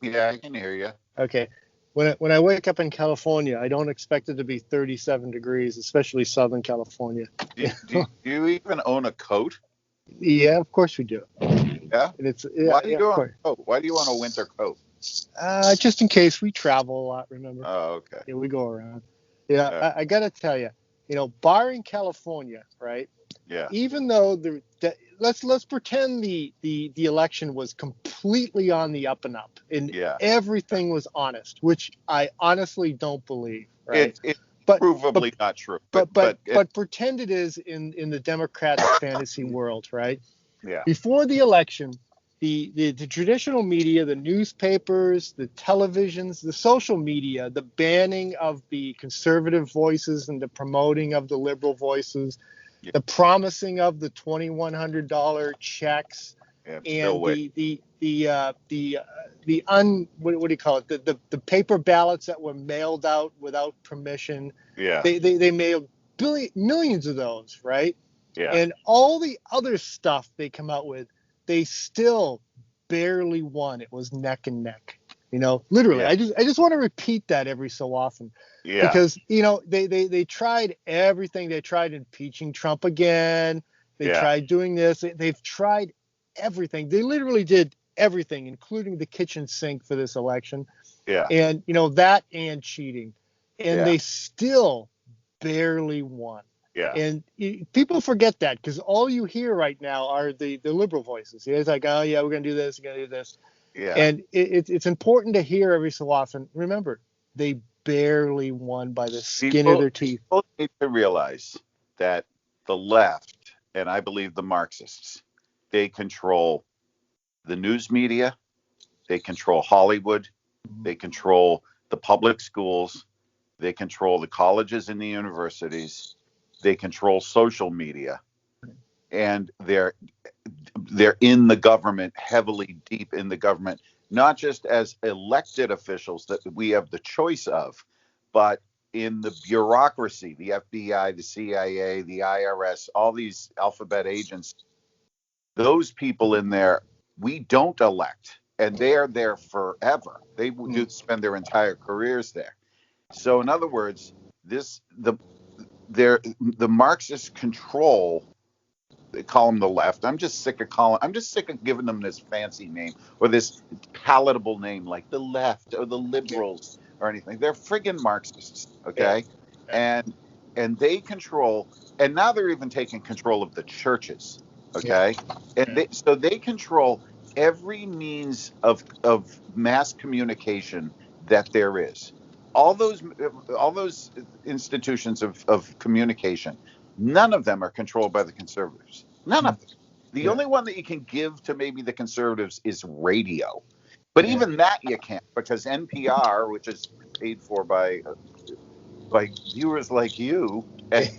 Yeah, I can hear you. Okay. When I wake up in California, I don't expect it to be 37 degrees, especially Southern California. Do you even own a coat? Yeah, of course we do. Yeah. And it's yeah, Why do yeah, you of own course. a coat? Why do you own a winter coat? Just in case we travel a lot, remember? Oh, okay. Yeah, we go around. Yeah, Uh, I got to tell you, barring California, right? yeah. Even though let's pretend the election was completely on the up and up and Yeah. everything was honest, which I honestly don't believe, right? It's But but provably not true, but but but it, but pretend it is in the Democrats' fantasy world, right? yeah. Before the election, the traditional media, the newspapers, the televisions, the social media, the banning of the conservative voices and the promoting of the liberal voices, Yeah. the promising of the $2,100 checks, Yeah. Still and wait. what do you call it, the paper ballots that were mailed out without permission. Yeah. They mailed millions of those, right? Yeah. And all the other stuff they come out with, they still barely won. It was neck and neck. Literally. Yeah. I just want to repeat that every so often, Yeah. because they tried everything. They tried impeaching Trump again. They Yeah. tried doing this. They've tried everything. They literally did everything, including the kitchen sink for this election, Yeah. and that and cheating, and Yeah. they still barely won. Yeah. And people forget that because all you hear right now are the liberal voices. It's like, oh yeah, we're gonna do this, we're gonna do this, Yeah. and it's important to hear every so often. Remember, they barely won by the skin of People their teeth. people need to realize that the left, and I believe the Marxists, they control the news media, they control Hollywood, they control the public schools, they control the colleges and the universities, they control social media, and they're in the government, heavily deep in the government, not just as elected officials that we have the choice of, but in the bureaucracy, the FBI, the CIA, the IRS, all these alphabet agents, those people in there, we don't elect, and they are there forever. They do spend their entire careers there. So, in other words, this the Marxists control. They call them the left. I'm just sick of giving them this fancy name or this palatable name like the left or the liberals or anything. They're friggin' Marxists, Yeah, okay? And they control, and now they're even taking control of the churches, yeah, okay? And yeah. they control every means of mass communication that there is. All those institutions of communication, none of them are controlled by the conservatives. None of them. The Yeah, only one that you can give to maybe the conservatives is radio. But yeah. even that you can't, because NPR, which is paid for by viewers like you and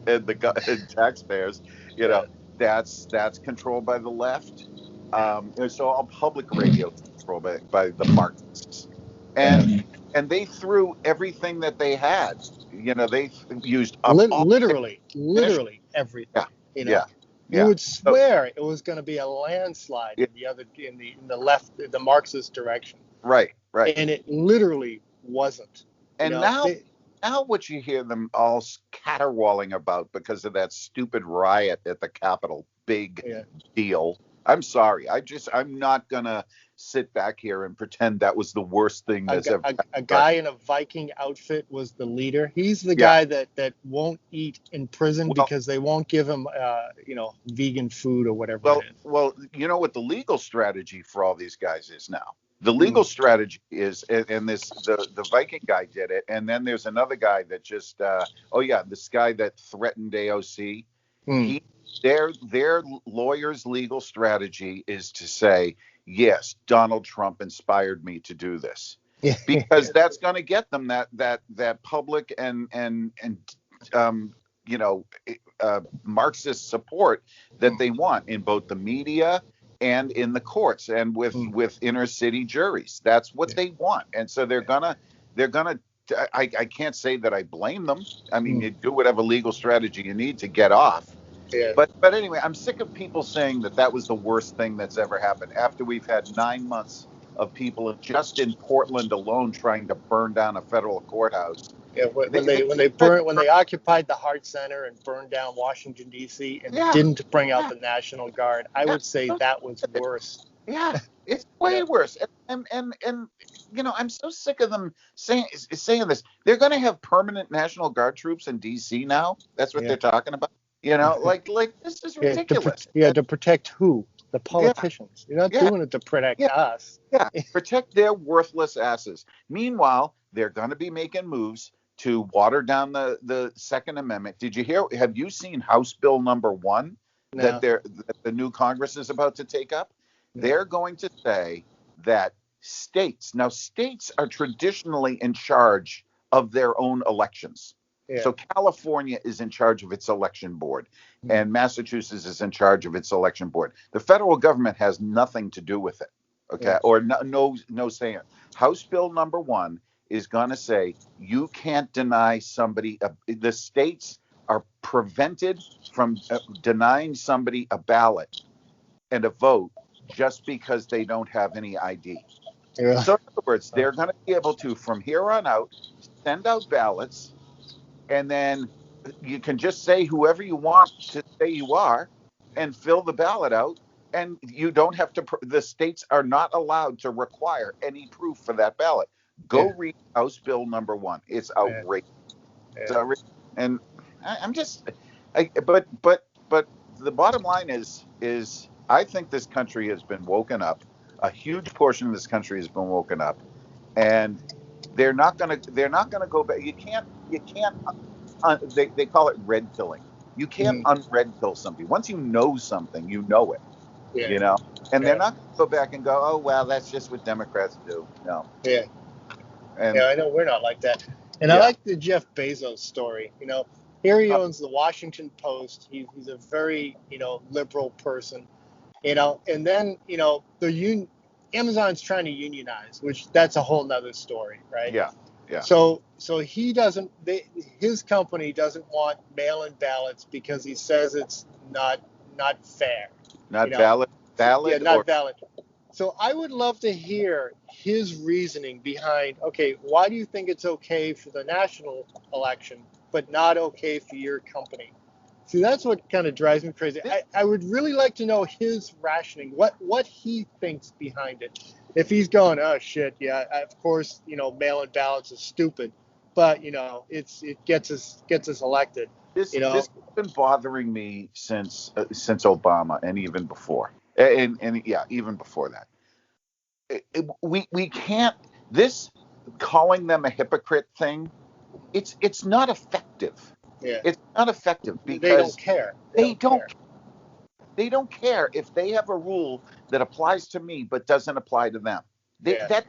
and taxpayers, you know, Yeah. that's controlled by the left. And so all public radio is controlled by the Marxists, and Yeah. they threw everything that they had. They used up all their ammunition. Literally everything. Yeah, You know, yeah, you yeah. would So swear it was going to be a landslide yeah, in the left, the Marxist direction, right, right. and it literally wasn't. You And know, now what you hear them all caterwauling about because of that stupid riot at the Capitol, big yeah, deal. I'm sorry. I'm not gonna sit back here and pretend that was the worst thing a, that's ever a happened. But guy in a Viking outfit was the leader. He's the yeah, guy that won't eat in prison well, because they won't give him, vegan food or whatever it is. you know what the legal strategy for all these guys is now. The legal Mm, strategy is, and this the Viking guy did it, and then there's another guy that just, oh yeah, this guy that threatened AOC. mm, He their lawyer's legal strategy is to say, yes, Donald Trump inspired me to do this, yeah, because that's going to get them that public and um, you know Marxist support that they want in both the media and in the courts and mm, with inner city juries. That's what yeah, they want, and so they're gonna. I can't say that I blame them. I mean, mm, you do whatever legal strategy you need to get off. yeah, But anyway, I'm sick of people saying that that was the worst thing that's ever happened after we've had 9 months of people just in Portland alone trying to burn down a federal courthouse. Yeah, when they occupied the Hart Center and burned down Washington D.C. and Yeah, didn't bring out yeah, the National Guard, I yeah, would say that was worse. yeah. It's Yeah, way worse. And I'm so sick of them saying this. They're going to have permanent National Guard troops in D.C. now. That's what yeah, they're talking about. Like this is yeah. ridiculous. To protect who? The Yeah, politicians. You're not yeah, doing it to protect yeah. us. Yeah, protect their worthless asses. Meanwhile, they're going to be making moves to water down the Second Amendment. Have you seen House Bill number 1 that No, the new Congress is about to take up? no. They're going to say that states are traditionally in charge of their own elections. Yeah. So California is in charge of its election board, Mm. and Massachusetts is in charge of its election board. The federal government has nothing to do with it. Okay, Yeah. or no saying it. House Bill number 1 is going to say you can't deny somebody. The states are prevented from denying somebody a ballot and a vote just because they don't have any ID. Yeah. So in other words, they're going to be able to, from here on out, send out ballots, and then you can just say whoever you want to say you are and fill the ballot out, and you don't have to. The states are not allowed to require any proof for that ballot. Go Yeah. read House Bill number 1. It's Yeah. outrageous. It's Yeah. outrageous. And I'm just but the bottom line is I think this country has been woken up. A huge portion of this country has been woken up, and they're not gonna go back. You can't they call it red pilling. You can't Mm. unred pill somebody. Once you know something, you know it, Yeah. you know. And they're Yeah. not going to go back and go, oh well, that's just what Democrats do. No. Yeah. And Yeah, I know we're not like that. And I yeah, like the Jeff Bezos story. Here he owns the Washington Post. He's a very, liberal person. And then, Amazon's trying to unionize, which that's a whole nother story, right? yeah, yeah. So he doesn't. His company doesn't want mail-in ballots because he says it's not fair. You Not know, valid, yeah, valid not or valid. So I would love to hear his reasoning behind, okay, why do you think it's okay for the national election, but not okay for your company? See, that's what kind of drives me crazy. I would really like to know his rationing, what he thinks behind it. If he's going, oh shit, yeah, of course, mail-in ballots is stupid, but it gets us elected. this has been bothering me since Obama and even before, and yeah, even before that. We can't, this calling them a hypocrite thing. It's not effective. Yeah, It's not effective they don't because care. they don't they don't care if they have a rule that applies to me but doesn't apply to them. They Yeah, that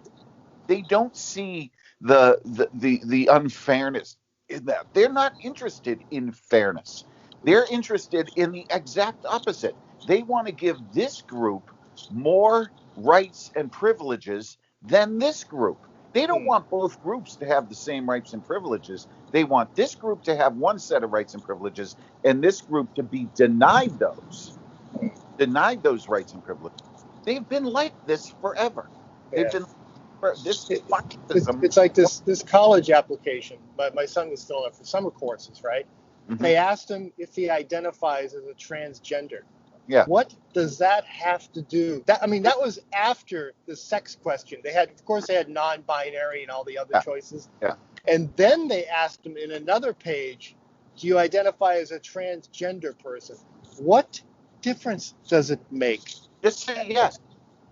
they don't see the unfairness in that. They're not interested in fairness. They're interested in the exact opposite. They want to give this group more rights and privileges than this group. They don't mm, want both groups to have the same rights and privileges. They want this group to have one set of rights and privileges and this group to be denied those rights and privileges. They've been like this forever. They've yeah. been this fascism. It's like this college application. My son was filling out for summer courses, right? Mhm. They asked him if he identifies as a transgender. Yeah, What does that have to do? That was after the sex question. Of course, they had non-binary and all the other yeah, choices. yeah. And then they asked him in another page, do you identify as a transgender person? What difference does it make? Just say yes.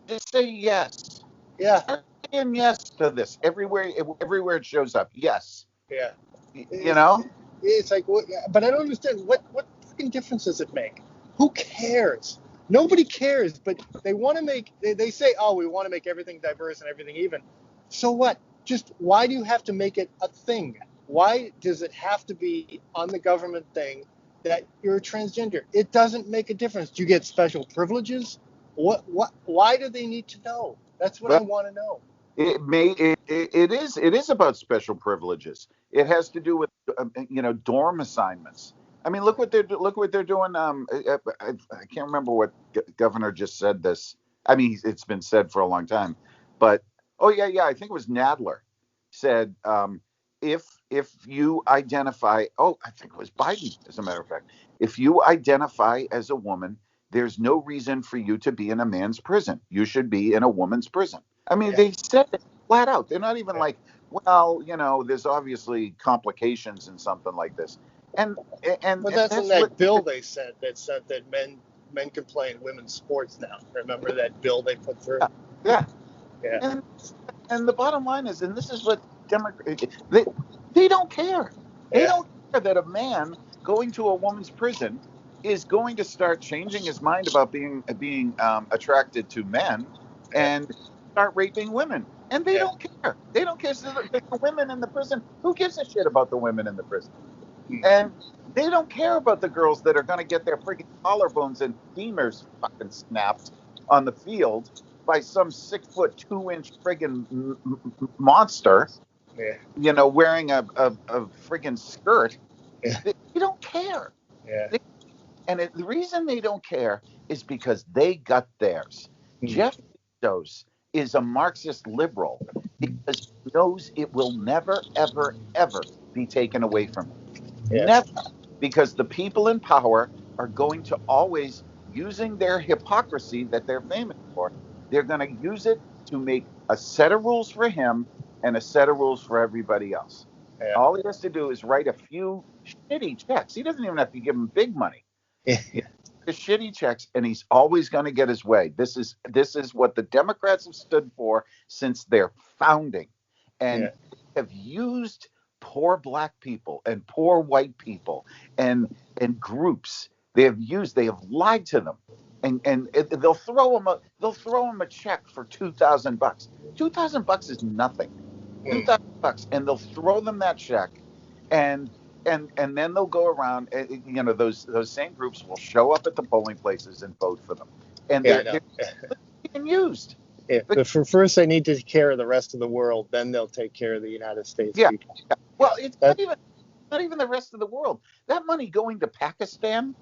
Just say yes. Yeah, Start saying yes to this everywhere it shows up. Yes. yeah. You know? It's like, but I don't understand what fucking difference does it make? Who cares? Nobody cares, but they want to make. They say, oh, we want to make everything diverse and everything even. So what? Just why do you have to make it a thing? Why does it have to be on the government thing that you're a transgender? It doesn't make a difference. Do you get special privileges? What? Why do they need to know? That's what I Well, want to know. it is about special privileges. It has to do with dorm assignments. I mean, look what they're doing. I can't remember what governor just said this. I mean, it's been said for a long time, but oh yeah, I think it was Nadler said, if you identify, oh, I think it was Biden, as a matter of fact, if you identify as a woman, there's no reason for you to be in a man's prison. You should be in a woman's prison. I mean, Yeah. they said it flat out. They're not even Yeah. like, well, there's obviously complications in something like this, and But that's in that's that what. bill they sent that said that men can play in women's sports now. Remember that bill they put through? Yeah, Yeah. and and the bottom line is, and this is what Democrats, they don't care. They Yeah. don't care that a man going to a woman's prison is going to start changing his mind about being attracted to men Yeah. and start raping women. And they Yeah. don't care. They don't care. So the women in the prison, who gives a shit about the women in the prison? Hmm. And they don't care about the girls that are going to get their freaking collarbones and femurs fucking snapped on the field by some 6'2" friggin' monster, Yeah. wearing a friggin' skirt. Yeah. They don't care. Yeah. They, the reason they don't care is because they got theirs. Hmm. Jeff Bezos is a Marxist liberal because he knows it will never, ever, ever be taken away from him. Yeah. Never. Because the people in power are going to always, using their hypocrisy that they're famous for, they're going to use it to make a set of rules for him and a set of rules for everybody else. Yeah. All he has to do is write a few shitty checks. He doesn't even have to give them big money. Yeah. The shitty checks, and he's always going to get his way. This is what the Democrats have stood for since their founding, and have used poor black people and poor white people and groups. They have lied to them, and they'll throw them a check for $2,000. $2,000 is nothing. $2,000, and they'll throw them that check, and then they'll go around. Those same groups will show up at the polling places and vote for them, and they're being used. Yeah. But first, they need to take care of the rest of the world. Then they'll take care of the United States people. Yeah. Well, it's not even the rest of the world. That money going to Pakistan,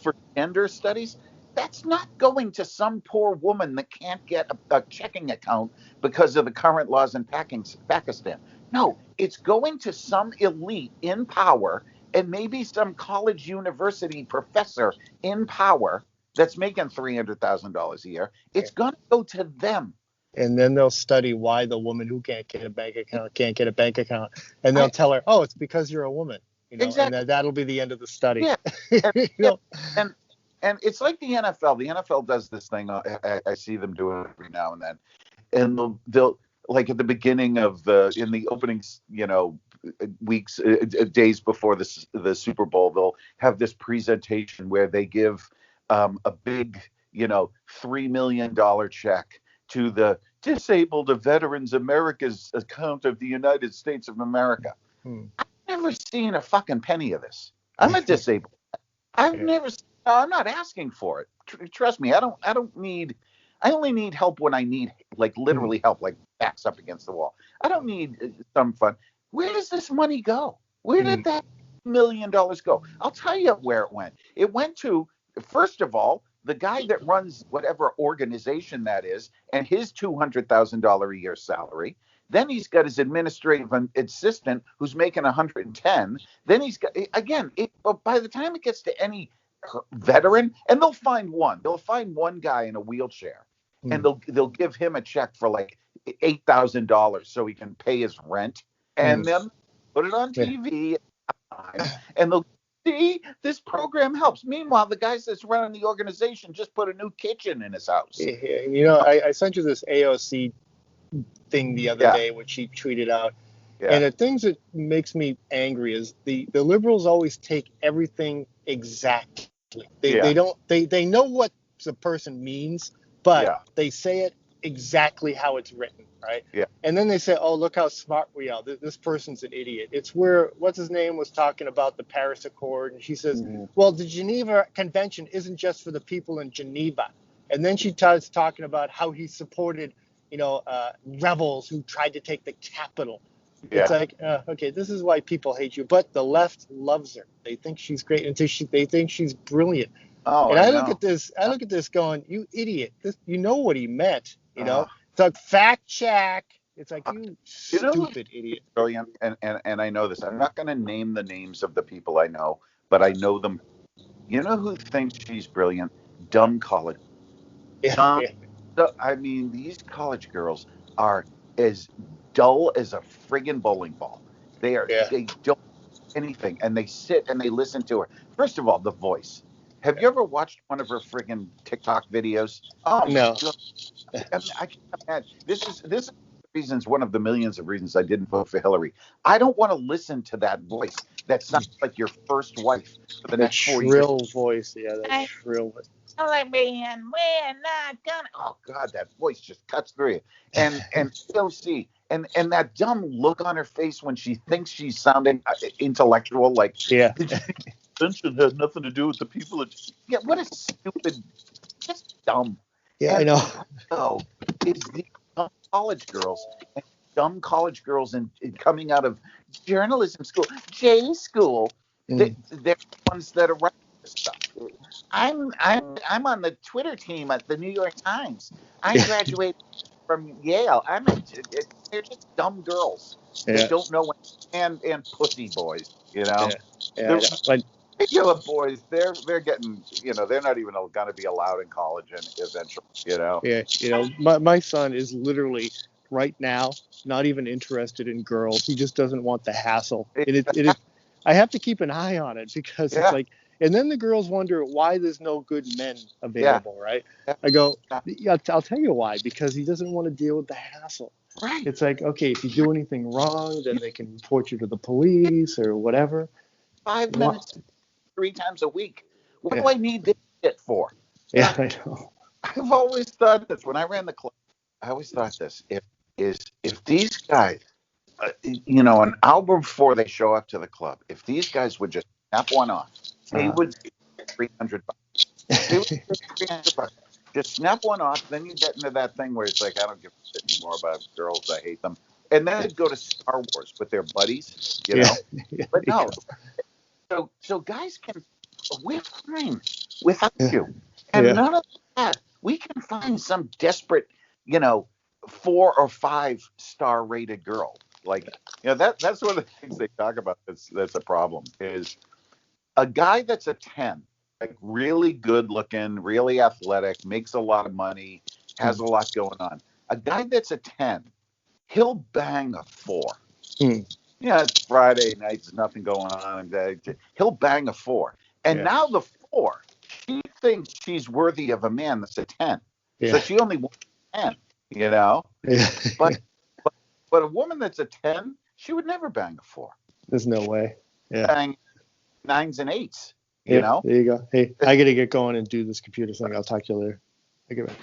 for gender studies, that's not going to some poor woman that can't get a checking account because of the current laws in Pakistan. No, it's going to some elite in power and maybe some college university professor in power that's making $300,000 a year. It's going to go to them. And then they'll study why the woman who can't get a bank account can't get a bank account, and they'll tell her, "Oh, it's because you're a woman." Exactly. And that'll be the end of the study. Yeah. And it's like the NFL. The NFL does this thing. I see them do it every now and then, and they'll like at the beginning of in the opening, weeks, days before the Super Bowl, they'll have this presentation where they give a big, $3 million check to the Disabled Veterans America's account of the United States of America. I've never seen a fucking penny of this. I'm a disabled. I'm not asking for it. Trust me, I only need help when I need, like, literally help, like backs up against the wall. I don't need some fun. Where does this money go? Where did that $1 million go? I'll tell you where it went. It went to, first of all, the guy that runs whatever organization that is, and his $200,000 a year salary. Then he's got his administrative assistant who's making 110. Then he's got, again, by the time it gets to any veteran, and they'll find one guy in a wheelchair, and they'll give him a check for like $8,000 so he can pay his rent, and then put it on TV, and they'll see this program helps. Meanwhile, the guys that's running the organization just put a new kitchen in his house. I sent you this AOC thing the other day, which she tweeted out. And the things that makes me angry is the liberals always take everything exactly. They don't they know what the person means, but they say it exactly how it's written, right? Yeah. And then they say, "Oh, look how smart we are. This person's an idiot." It's where what's his name was talking about the Paris Accord, and she says, "Well, the Geneva Convention isn't just for the people in Geneva." And then she starts talking about how he supported, rebels who tried to take the capital. It's like, okay, this is why people hate you. But the left loves her. They think she's great, and they think she's brilliant. Oh, and I look at this going, you idiot! You know what he meant, It's like fact check. It's like, Uh, you You know who's stupid idiot. brilliant, and I know this. I'm not going to name the names of the people I know, but I know them. You know who thinks she's brilliant? Dumb college. Yeah, Dumb. yeah, I mean, these college girls are as dull as a friggin' bowling ball. They are. yeah. They don't do anything, and they sit and they listen to her. First of all, the voice. Have you ever watched one of her friggin' TikTok videos? Oh my No. god! I can't imagine. This is the reasons, one of the millions of reasons I didn't vote for Hillary. I don't want to listen to that voice that sounds like your first wife for the That next 4 years. shrill voice. Yeah, that I shrill voice. man, we're not gonna. Oh God, that voice just cuts through you. And AOC and that dumb look on her face when she thinks she's sounding intellectual, like Yeah. the convention had nothing to do with the people. Yeah, what a stupid, just dumb. Yeah, I And know. oh, is the dumb college girls and dumb college girls and coming out of journalism school, J school. They're the ones that are writing this stuff. I'm on the Twitter team at the New York Times. I Yeah, graduated from Yale. They're just dumb girls that yeah, don't know when, and pussy boys. You know, yeah, yeah, I the know. Like, regular boys, they're getting, they're not even going to be allowed in college and eventually. yeah, my son is literally right now not even interested in girls. He just doesn't want the hassle. I have to keep an eye on it because it's Yeah, like, and then the girls wonder why there's no good men yeah, available, right? yeah, I go, yeah. yeah, I'll tell you why, because he doesn't want to deal with the hassle. Right. It's like, okay, if you do anything wrong, then they can report you to the police or whatever. 5 minutes 3 times a week. What do Yeah, I need this shit for? You yeah, know, I know. I've always thought this when I ran the club. I always thought this: if these guys, an hour before they show up to the club, if these guys would just snap one off, they Uh, would get $300. They would get $300. Just snap one off, then you get into that thing where it's like, I don't give a shit anymore about girls. I hate them. And then they'd go to Star Wars with their buddies, you yeah, know. yeah, But no, so guys can, we're fine without yeah, you, and yeah, none of that. We can find some desperate, you know, 4 or 5 star rated girl. Like, that's one of the things they talk about. That's a problem. Is a guy that's a 10, like really good looking, really athletic, makes a lot of money, has a lot going on. A guy that's a 10, he'll bang a 4. mm, Yeah, it's Friday night. There's nothing going on. He'll bang a 4. And yeah, now the 4, she thinks she's worthy of a man that's a 10. So yeah, she only wants a 10, you know? yeah. But, but, but a woman that's a 10, she would never bang a 4. There's no way. Yeah. Bang 9s and 8s, you Yeah, know? there you go. Hey, I got to get going and do this computer thing. I'll talk to you later. Okay, bye.